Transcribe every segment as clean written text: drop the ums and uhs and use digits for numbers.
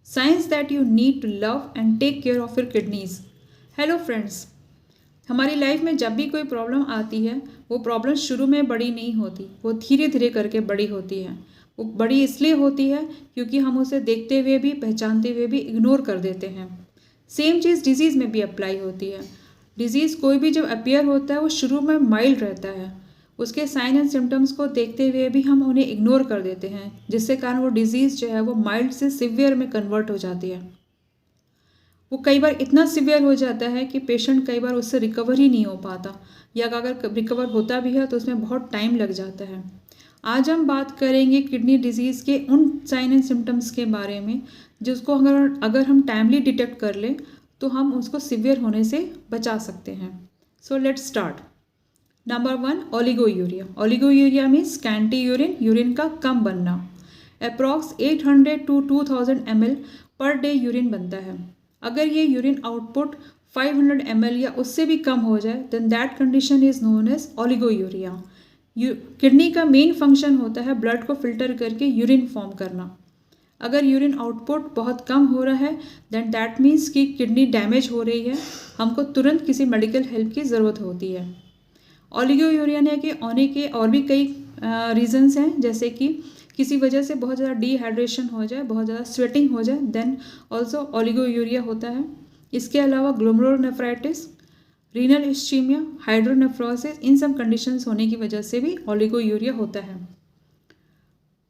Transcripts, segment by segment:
Signs that you need to love and take care of your kidneys. Hello friends, हमारी life में जब भी कोई प्रॉब्लम आती है वो प्रॉब्लम शुरू में बड़ी नहीं होती, वो धीरे धीरे करके बड़ी होती है। वो बड़ी इसलिए होती है क्योंकि हम उसे देखते हुए भी पहचानते हुए भी इग्नोर कर देते हैं। सेम चीज़ डिजीज़ में भी अप्लाई होती है। डिजीज़ कोई भी जब अपियर होता है वो शुरू में माइल्ड रहता है, उसके साइन एंड सिम्टम्स को देखते हुए भी हम उन्हें इग्नोर कर देते हैं, जिससे कारण वो डिज़ीज़ जो है वो माइल्ड से सिवियर में कन्वर्ट हो जाती है। वो कई बार इतना सिवियर हो जाता है कि पेशेंट कई बार उससे रिकवर ही नहीं हो पाता, या अगर रिकवर होता भी है तो उसमें बहुत टाइम लग जाता है। आज हम बात करेंगे किडनी डिजीज़ के उन साइन एंड सिम्टम्स के बारे में जिसको अगर हम टाइमली डिटेक्ट कर लें तो हम उसको सिवियर होने से बचा सकते हैं। So let's start. Number 1, oliguria. Oliguria means scanty urine, urine का कम बनना। Approx 800 to 2000 ml per day urine बनता है। अगर ये यूरिन आउटपुट 500 ml या उससे भी कम हो जाए then that condition is known as oliguria. Kidney का मेन फंक्शन होता है ब्लड को फिल्टर करके यूरिन फॉर्म करना। अगर यूरिन आउटपुट बहुत कम हो रहा है देन दैट मीन्स कि किडनी डैमेज हो रही है, हमको तुरंत किसी मेडिकल हेल्प की ज़रूरत होती है। ओलिगोयूरिया के होने के और भी कई रीजंस हैं, जैसे कि किसी वजह से बहुत ज़्यादा डिहाइड्रेशन हो जाए, बहुत ज़्यादा स्वेटिंग हो जाए, देन ऑल्सो ओलिगोयूरिया होता है। इसके अलावा ग्लोमेरुलोनेफ्राइटिस, रीनल इस्चीमिया, हाइड्रोनेफ्रोसिस, इन सब कंडीशंस होने की वजह से भी ओलिगोयूरिया होता है।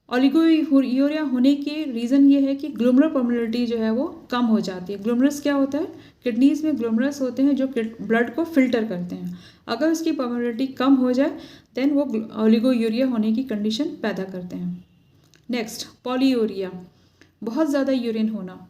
ओलिगोयूरिया होने के रीज़न ये है कि ग्लोमेरुलर परमेबिलिटी जो है वो कम हो जाती है। ग्लोमेरुलस क्या होता है? किडनीज में ग्लोमेरुलस होते हैं जो ब्लड को फिल्टर करते हैं। अगर उसकी परमेबिलिटी कम हो जाए देन वो ओलिगोयूरिया होने की कंडीशन पैदा करते हैं। नेक्स्ट, पॉलीयूरिया, बहुत ज़्यादा यूरिन होना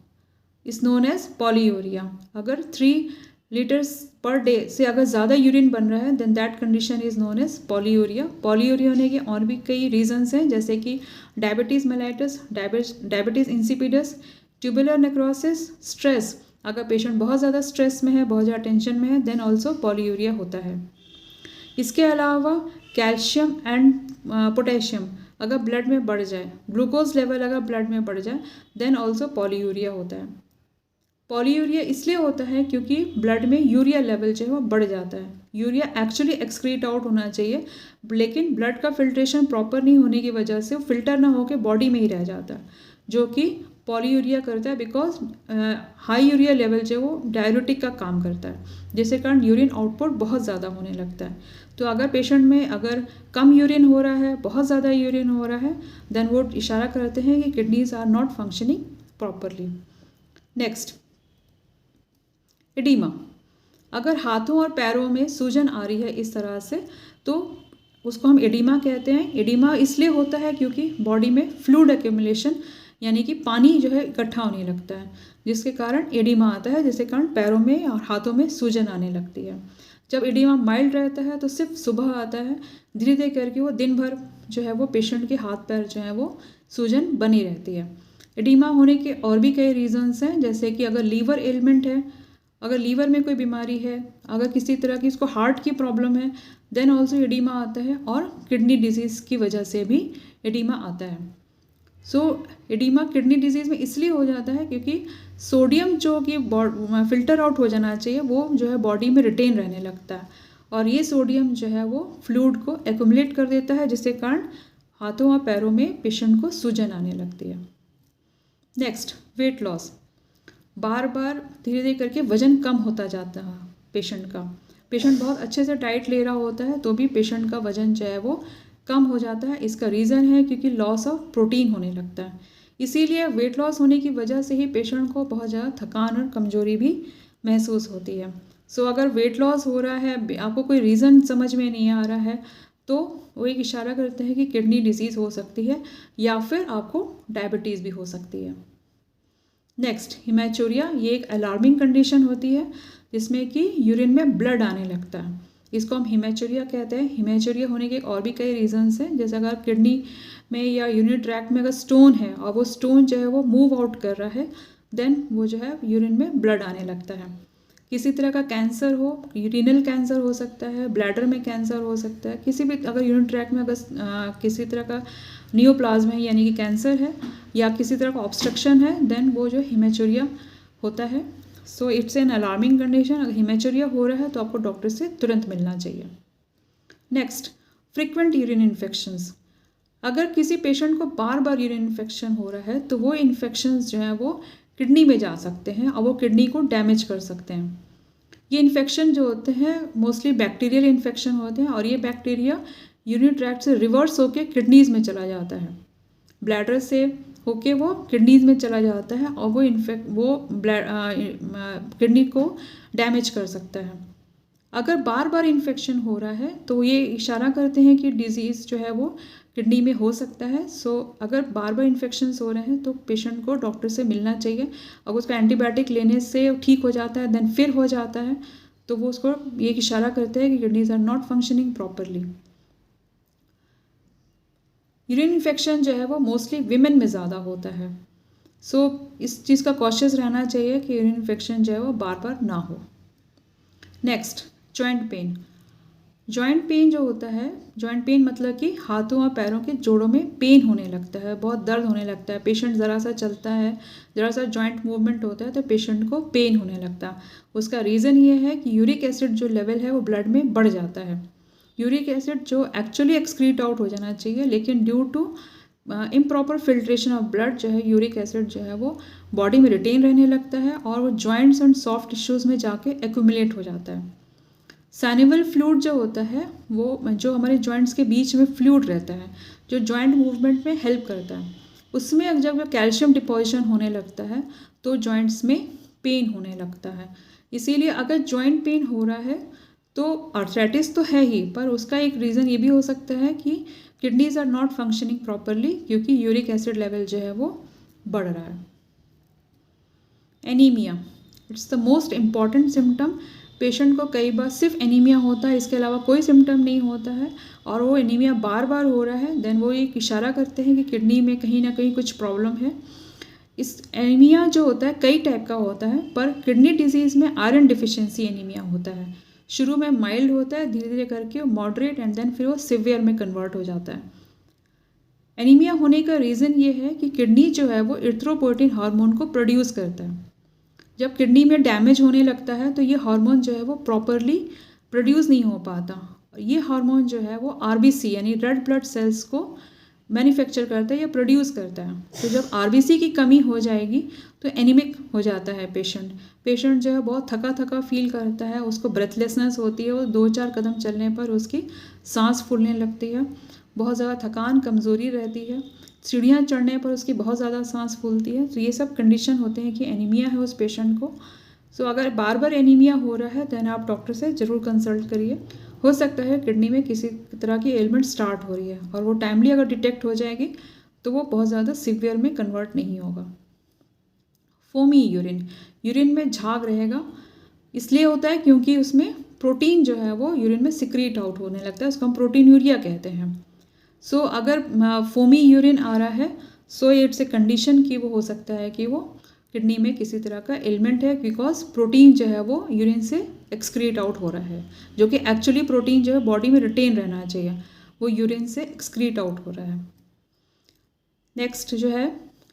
इज नोन एज पॉलीयूरिया। अगर 3 लीटर्स पर डे से अगर ज़्यादा यूरिन बन रहा है then that condition is known as polyuria. Polyuria होने के और भी कई रीजंस हैं, जैसे कि diabetes mellitus, diabetes insipidus, tubular necrosis, stress. अगर पेशेंट बहुत ज़्यादा स्ट्रेस में है, बहुत ज़्यादा टेंशन में है देन ऑल्सो पॉलीयूरिया होता है। इसके अलावा कैल्शियम एंड पोटेशियम अगर ब्लड में बढ़ जाए, ग्लूकोज लेवल अगर ब्लड में बढ़ जाए देन ऑल्सो पॉलीयूरिया होता है। पॉलीयूरिया इसलिए होता है क्योंकि ब्लड में यूरिया लेवल जो है वो बढ़ जाता है। यूरिया एक्चुअली एक्सक्रीट आउट होना चाहिए, लेकिन ब्लड का फिल्ट्रेशन प्रॉपर नहीं होने की वजह से वो फिल्टर ना होकर बॉडी में ही रह जाता है, जो कि पॉलीयूरिया करता है। बिकॉज हाई यूरिया लेवल जो है वो डाययूरेटिक का काम करता है, जिसके कारण यूरिन आउटपुट बहुत ज़्यादा होने लगता है। तो अगर पेशेंट में अगर कम यूरिन हो रहा है, बहुत ज़्यादा यूरिन हो रहा है, देन वो इशारा करते हैं कि kidneys are not functioning properly. Next, oedema. अगर हाथों और पैरों में सूजन आ रही है इस तरह से तो उसको हम एडिमा कहते हैं। एडिमा इसलिए होता है क्योंकि बॉडी में फ्लूइड एक्यूमुलेशन यानी कि पानी जो है इकट्ठा होने लगता है, जिसके कारण एडिमा आता है, जिसके कारण पैरों में और हाथों में सूजन आने लगती है। जब एडिमा माइल्ड रहता है तो सिर्फ सुबह आता है, धीरे धीरे करके वो दिन भर जो है वो पेशेंट के हाथ पैर जो है वो सूजन बनी रहती है। एडिमा होने के और भी कई रीजंस हैं, जैसे कि अगर लीवर एलिमेंट है, अगर लीवर में कोई बीमारी है, अगर किसी तरह की इसको हार्ट की प्रॉब्लम है देन ऑल्सो एडिमा आता है, और किडनी डिजीज़ की वजह से भी एडिमा आता है। सो एडिमा किडनी डिजीज़ में इसलिए हो जाता है क्योंकि सोडियम जो कि फिल्टर आउट हो जाना चाहिए वो जो है बॉडी में रिटेन रहने लगता है, और ये सोडियम जो है वो फ्लूइड को एक्यूमुलेट कर देता है, जिसके कारण हाथों और पैरों में पेशेंट को सूजन आने लगती है। Next, weight loss. बार बार धीरे धीरे करके वज़न कम होता जाता है पेशेंट का। पेशेंट बहुत अच्छे से डाइट ले रहा होता है तो भी पेशेंट का वज़न जो है वो कम हो जाता है। इसका रीज़न है क्योंकि लॉस ऑफ प्रोटीन होने लगता है। इसीलिए वेट लॉस होने की वजह से ही पेशेंट को बहुत ज़्यादा थकान और कमज़ोरी भी महसूस होती है। सो अगर वेट लॉस हो रहा है, आपको कोई रीज़न समझ में नहीं आ रहा है, तो वो एक इशारा करते हैं कि किडनी डिजीज़ हो सकती है या फिर आपको डायबिटीज़ भी हो सकती है। नेक्स्ट, हिमैचूरिया। ये एक अलार्मिंग कंडीशन होती है जिसमें कि यूरिन में ब्लड आने लगता है, इसको हम हिमैचूरिया कहते हैं। हिमैचूरिया होने के और भी कई रीजंस हैं, जैसे अगर किडनी में या यूरिन ट्रैक्ट में अगर स्टोन है और वो स्टोन जो है वो मूव आउट कर रहा है देन वो जो है यूरिन में ब्लड आने लगता है। किसी तरह का कैंसर हो, यूरिनल कैंसर हो सकता है, ब्लैडर में कैंसर हो सकता है, किसी भी अगर यूरिन ट्रैक्ट में अगर किसी तरह का नियोप्लाज्मा है यानी कि कैंसर है, या किसी तरह का ऑब्स्ट्रक्शन है, देन वो जो हेमेचुरिया होता है। So it's an alarming condition. अगर हेमेचुरिया हो रहा है तो आपको डॉक्टर से तुरंत मिलना चाहिए। Next, frequent urine infections. अगर किसी पेशेंट को बार बार यूरिन इन्फेक्शन हो रहा है तो वो इन्फेक्शंस जो हैं वो किडनी में जा सकते हैं और वो किडनी को डैमेज कर सकते हैं। ये इन्फेक्शन जो होते हैं मोस्टली बैक्टीरियल इन्फेक्शन होते हैं और ये बैक्टीरिया यूरिन ट्रैक्ट से रिवर्स होके किडनीज़ में चला जाता है, ब्लैडर से होके वो किडनीज़ में चला जाता है और वो किडनी को डैमेज कर सकता है। अगर बार बार इन्फेक्शन हो रहा है तो ये इशारा करते हैं कि डिजीज़ जो है वो किडनी में हो सकता है। सो अगर बार बार इन्फेक्शंस हो रहे हैं तो पेशेंट को डॉक्टर से मिलना चाहिए। अगर उसका एंटीबायोटिक लेने से ठीक हो जाता है देन फिर हो जाता है तो वो उसको ये इशारा करते हैं कि kidneys are not functioning properly. Urine infection जो है वो मोस्टली विमेन में ज़्यादा होता है। सो इस चीज़ का कॉशियस रहना चाहिए कि यूरिन इन्फेक्शन जो है वो बार बार ना हो। Next, joint pain. Joint pain जो होता है, जॉइंट पेन मतलब कि हाथों और पैरों के जोड़ों में पेन होने लगता है, बहुत दर्द होने लगता है। पेशेंट ज़रा सा चलता है, ज़रा सा जॉइंट मूवमेंट होता है तो पेशेंट को पेन होने लगता है। उसका रीज़न ये है कि यूरिक एसिड जो लेवल है वो ब्लड में बढ़ जाता है। यूरिक एसिड जो एक्चुअली एक्सक्रीट आउट हो जाना चाहिए, लेकिन due to improper filtration of blood जो है यूरिक एसिड जो है वो बॉडी में रिटेन रहने लगता है और वो जॉइंट्स एंड सॉफ्ट टिश्यूज़ में जाके एक्यूमुलेट हो जाता है। साइनेबल फ्लूइड जो होता है वो जो हमारे जॉइंट्स के बीच में फ्लूइड रहता है जो जॉइंट मूवमेंट में हेल्प करता है, उसमें जब कैल्शियम डिपोजिशन होने लगता है तो जॉइंट्स में पेन होने लगता है। इसीलिए अगर जॉइंट पेन हो रहा है तो आर्थराइटिस तो है ही, पर उसका एक रीज़न ये भी हो सकता है कि kidneys are not functioning properly क्योंकि यूरिक एसिड लेवल जो है वो बढ़ रहा है। Anaemia, it's the most important symptom. Patient को कई बार सिर्फ एनीमिया होता है, इसके अलावा कोई सिम्टम नहीं होता है और वो एनीमिया बार बार हो रहा है, देन वो एक इशारा करते हैं कि किडनी में कहीं ना कहीं कुछ प्रॉब्लम है। इस एनीमिया जो होता है कई टाइप का होता है, पर किडनी डिजीज़ में आयरन डिफिशियंसी एनीमिया होता है। शुरू में माइल्ड होता है, धीरे धीरे करके वो मॉडरेट एंड देन फिर वो सिवियर में कन्वर्ट हो जाता है। एनीमिया होने का रीज़न ये है कि किडनी जो है वो इरिथ्रोपोइटिन हार्मोन को प्रोड्यूस करता है। जब किडनी में डैमेज होने लगता है तो ये हार्मोन जो है वो प्रॉपरली प्रोड्यूस नहीं हो पाता। ये हार्मोन जो है वो आरबीसी यानी रेड ब्लड सेल्स को मैन्युफैक्चर करता है या प्रोड्यूस करता है। तो जब आरबीसी की कमी हो जाएगी तो एनीमिक हो जाता है पेशेंट जो है बहुत थका थका फील करता है, उसको ब्रेथलेसनेस होती है, वो 2-4 कदम चलने पर उसकी सांस फूलने लगती है, बहुत ज़्यादा थकान कमज़ोरी रहती है, सीढ़ियाँ चढ़ने पर उसकी बहुत ज़्यादा सांस फूलती है। तो ये सब कंडीशन होते हैं कि एनीमिया है उस पेशेंट को। सो अगर बार बार एनीमिया हो रहा है देन आप डॉक्टर से ज़रूर कंसल्ट करिए। हो सकता है किडनी में किसी तरह की एलिमेंट स्टार्ट हो रही है और वो टाइमली अगर डिटेक्ट हो जाएगी तो वो बहुत ज़्यादा सीवियर में कन्वर्ट नहीं होगा। फोमी यूरिन में झाग रहेगा, इसलिए होता है क्योंकि उसमें प्रोटीन जो है वो यूरिन में सिक्रीट आउट होने लगता है, उसको हम प्रोटीन यूरिया कहते हैं। सो अगर फोमी यूरिन आ रहा है सो इट्स ए कंडीशन कि वो हो सकता है कि वो किडनी में किसी तरह का एलिमेंट है, बिकॉज प्रोटीन जो है वो यूरिन से एक्सक्रीट आउट हो रहा है, जो कि एक्चुअली प्रोटीन जो है बॉडी में रिटेन रहना चाहिए, वो यूरिन से एक्सक्रीट आउट हो रहा है। नेक्स्ट जो है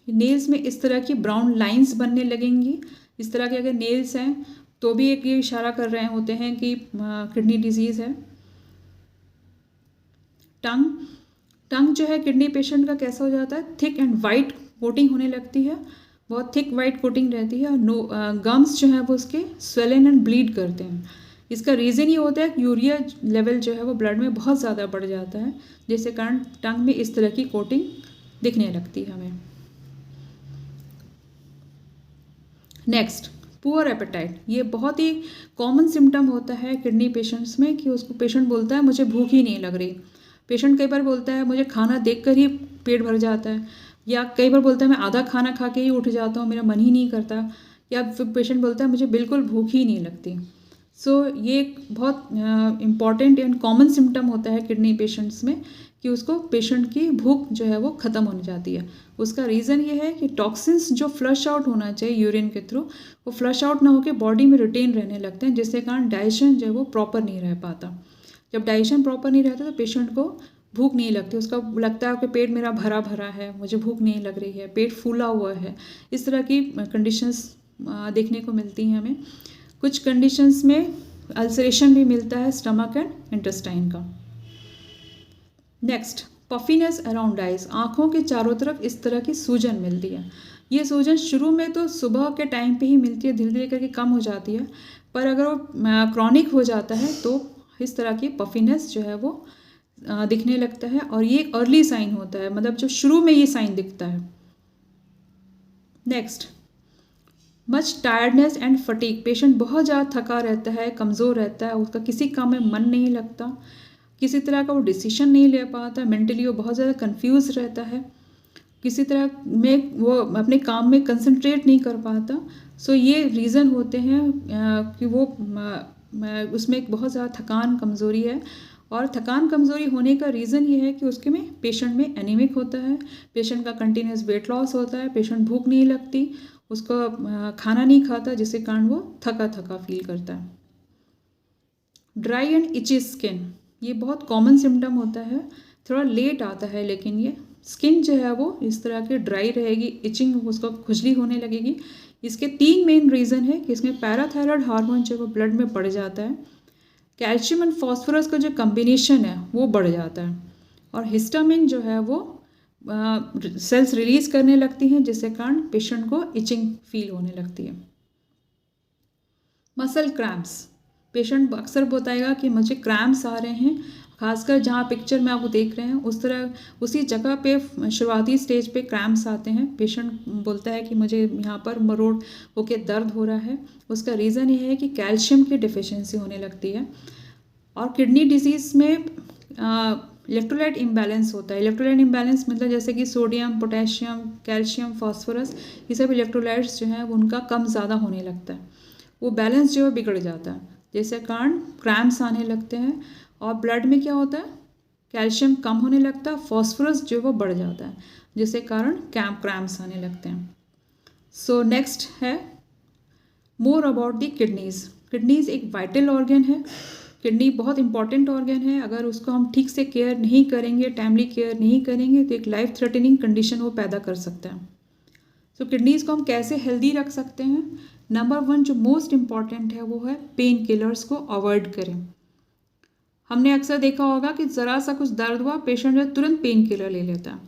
नेल्स में इस तरह की ब्राउन लाइंस बनने लगेंगी। इस तरह के अगर नेल्स हैं तो भी एक ये इशारा कर रहे होते हैं कि किडनी डिजीज़ है। टंग जो है किडनी पेशेंट का कैसा हो जाता है, थिक एंड वाइट कोटिंग होने लगती है, बहुत थिक वाइट कोटिंग रहती है। गम्स जो है वो उसके स्वेलन एंड ब्लीड करते हैं। इसका रीज़न ये होता है कि यूरिया लेवल जो है वो ब्लड में बहुत ज़्यादा बढ़ जाता है, जिसके कारण टंग में इस तरह की कोटिंग दिखने लगती है हमें। Next, poor appetite. ये बहुत ही कॉमन सिम्टम होता है किडनी पेशेंट्स में कि उसको पेशेंट बोलता है मुझे भूख ही नहीं लग रही। पेशेंट कई बार बोलता है मुझे खाना देखकर ही पेट भर जाता है, या कई बार बोलता है मैं आधा खाना खा के ही उठ जाता हूँ, मेरा मन ही नहीं करता, या फिर पेशेंट बोलता है मुझे बिल्कुल भूख ही नहीं लगती। सो ये एक बहुत इम्पॉर्टेंट एंड कॉमन सिम्टम होता है किडनी पेशेंट्स में कि उसको पेशेंट की भूख जो है वो ख़त्म होने जाती है। उसका रीज़न ये है कि टॉक्सिन्स जो फ्लश आउट होना चाहिए यूरिन के थ्रू वो फ्लश आउट ना होकर बॉडी में रिटेन रहने लगते हैं, जिसके कारण डाइजेशन जो है वो प्रॉपर नहीं रह पाता। जब डाइजेशन प्रॉपर नहीं रहता तो पेशेंट को भूख नहीं लगती, उसका लगता है कि पेट मेरा भरा भरा है, मुझे भूख नहीं लग रही है, पेट फूला हुआ है। इस तरह की कंडीशंस देखने को मिलती हैं हमें। कुछ कंडीशंस में अल्सरेशन भी मिलता है स्टमक एंड इंटेस्टाइन का। नेक्स्ट, पफिनेस अराउंड आइज, आँखों के चारों तरफ इस तरह की सूजन मिलती है। ये सूजन शुरू में तो सुबह के टाइम पे ही मिलती है, धीरे धीरे करके कम हो जाती है, पर अगर वो क्रॉनिक हो जाता है तो इस तरह की पफिनेस जो है वो दिखने लगता है, और ये एक अर्ली साइन होता है, मतलब जो शुरू में ये साइन दिखता है। Next, much tiredness and fatigue, patient बहुत ज़्यादा थका रहता है, कमज़ोर रहता है, उसका किसी काम में मन नहीं लगता, किसी तरह का वो डिसीजन नहीं ले पाता, मेंटली वो बहुत ज़्यादा कंफ्यूज रहता है, किसी तरह में वो अपने काम में कंसंट्रेट नहीं कर पाता। सो ये रीज़न होते हैं कि वो उसमें एक बहुत ज़्यादा थकान कमज़ोरी है, और थकान कमज़ोरी होने का रीज़न ये है कि उसके में पेशेंट में एनीमिक होता है, पेशेंट का कंटिन्यूस वेट लॉस होता है, पेशेंट भूख नहीं लगती, उसको खाना नहीं खाता, जिसके कारण वो थका थका फील करता है। ड्राई एंड इची स्किन, ये बहुत कॉमन सिम्टम होता है, थोड़ा लेट आता है, लेकिन ये स्किन जो है वो इस तरह की ड्राई रहेगी, इचिंग, उसको खुजली होने लगेगी। इसके 3 मेन रीज़न है कि इसमें पैराथायरॉयड हार्मोन जो वो ब्लड में बढ़ जाता है, कैल्शियम एंड फॉस्फोरस का जो कम्बिनेशन है वो बढ़ जाता है, और हिस्टामिन जो है वो सेल्स रिलीज करने लगती हैं, जिसके कारण पेशेंट को इचिंग फील होने लगती है। मसल क्रैम्प्स, पेशेंट अक्सर बताएगा कि मुझे क्रैम्प्स आ रहे हैं, खासकर जहाँ पिक्चर में आप देख रहे हैं उस तरह उसी जगह पे शुरुआती स्टेज पे क्रैम्प्स आते हैं। पेशेंट बोलता है कि मुझे यहाँ पर मरोड़ होके दर्द हो रहा है, उसका रीज़न ये है कि कैल्शियम की डिफिशिएंसी होने लगती है। और किडनी डिजीज़ में इलेक्ट्रोलाइट इम्बैलेंस होता है। इलेक्ट्रोलाइट इम्बैलेंस मतलब जैसे कि सोडियम, पोटेशियम, कैल्शियम, फास्फोरस, ये सब इलेक्ट्रोलाइट्स जो हैं उनका कम ज़्यादा होने लगता है, वो बैलेंस जो है बिगड़ जाता है, जिसके कारण क्रैम्प्स आने लगते हैं। और ब्लड में क्या होता है, कैल्शियम कम होने लगता है, फास्फोरस जो है वो बढ़ जाता है, जिसके कारण क्रैम्प्स आने लगते हैं। सो नेक्स्ट है more about the kidneys. Kidneys एक वाइटल ऑर्गन है, किडनी बहुत इंपॉर्टेंट ऑर्गन है, अगर उसको हम ठीक से केयर नहीं करेंगे, टाइमली केयर नहीं करेंगे, तो एक लाइफ थ्रेटनिंग कंडीशन वो पैदा कर सकता है। सो किडनीज़ को हम कैसे हेल्दी रख सकते हैं? नंबर 1 जो मोस्ट इम्पॉर्टेंट है वो है पेन किलर्स को अवॉइड करें। हमने अक्सर देखा होगा कि ज़रा सा कुछ दर्द हुआ, पेशेंट जो तुरंत पेन किलर ले लेता है,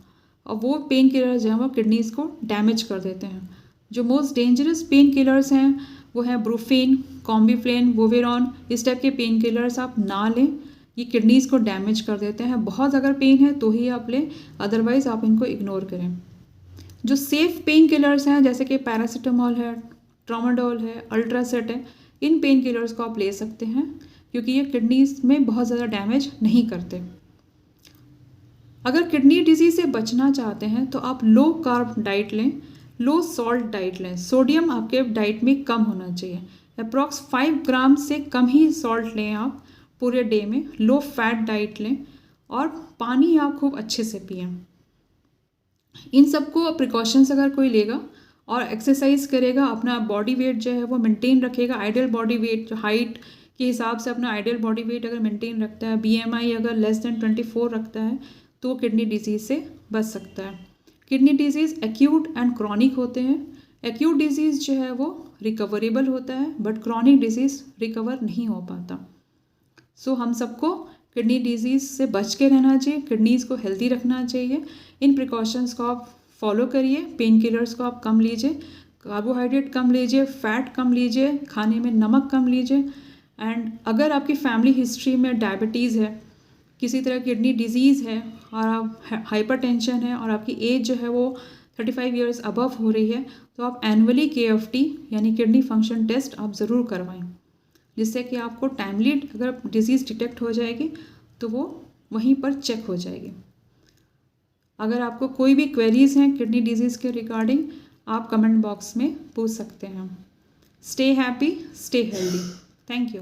और वो पेन किलर जो है वो किडनीज़ को डैमेज कर देते हैं। जो मोस्ट डेंजरस पेन किलर्स हैं वो हैं ब्रूफेन, कॉम्बिफ्लेन, वोवेरॉन, इस टाइप के पेन किलर्स आप ना लें, ये किडनीज़ को डैमेज कर देते हैं। बहुत अगर पेन है तो ही आप लें, अदरवाइज़ आप इनको इग्नोर करें। जो सेफ़ पेन किलर्स हैं जैसे कि पैरासीटामोल है, ट्रामाडोल है, अल्ट्रासेट है, इन पेन किलर्स को आप ले सकते हैं, क्योंकि ये किडनीज़ में बहुत ज़्यादा डैमेज नहीं करते। अगर किडनी डिजीज़ से बचना चाहते हैं तो आप लो कार्ब डाइट लें, लो सॉल्ट डाइट लें, सोडियम आपके डाइट में कम होना चाहिए, अप्रॉक्स 5 ग्राम से कम ही सॉल्ट लें आप पूरे डे में, लो फैट डाइट लें, और पानी आप खूब अच्छे से पिएं। इन सबको प्रिकॉशंस अगर कोई लेगा और एक्सरसाइज करेगा, अपना बॉडी वेट जो है वो मेंटेन रखेगा, आइडियल बॉडी वेट जो हाइट के हिसाब से अपना आइडियल बॉडी वेट अगर मेंटेन रखता है, BMI अगर लेस देन 24 रखता है, तो वो किडनी डिजीज़ से बच सकता है। Kidney disease acute and chronic होते हैं। एक्यूट डिजीज़ जो है वो रिकवरेबल होता है, बट क्रॉनिक डिजीज़ रिकवर नहीं हो पाता। सो हम सबको किडनी डिजीज़ से बच के रहना चाहिए, किडनीज़ को हेल्दी रखना चाहिए। इन प्रिकॉशंस को आप फॉलो करिए, पेन किलर्स को आप कम लीजिए, कार्बोहाइड्रेट कम लीजिए, फैट कम लीजिए, खाने में नमक कम लीजिए। एंड अगर आपकी फैमिली हिस्ट्री में डायबिटीज़ है, किसी तरह किडनी डिजीज़ है, और आप हाइपरटेंशन है, और आपकी एज जो है वो 35 ईयर्स अबव हो रही है, तो आप एनुअली KFT यानी किडनी फंक्शन टेस्ट आप ज़रूर करवाएं, जिससे कि आपको टाइमली अगर डिजीज़ डिटेक्ट हो जाएगी तो वो वहीं पर चेक हो जाएगी। अगर आपको कोई भी क्वेरीज़ हैं किडनी डिजीज़ के रिगार्डिंग, आप कमेंट बॉक्स में पूछ सकते हैं। Stay happy, stay healthy. Thank you.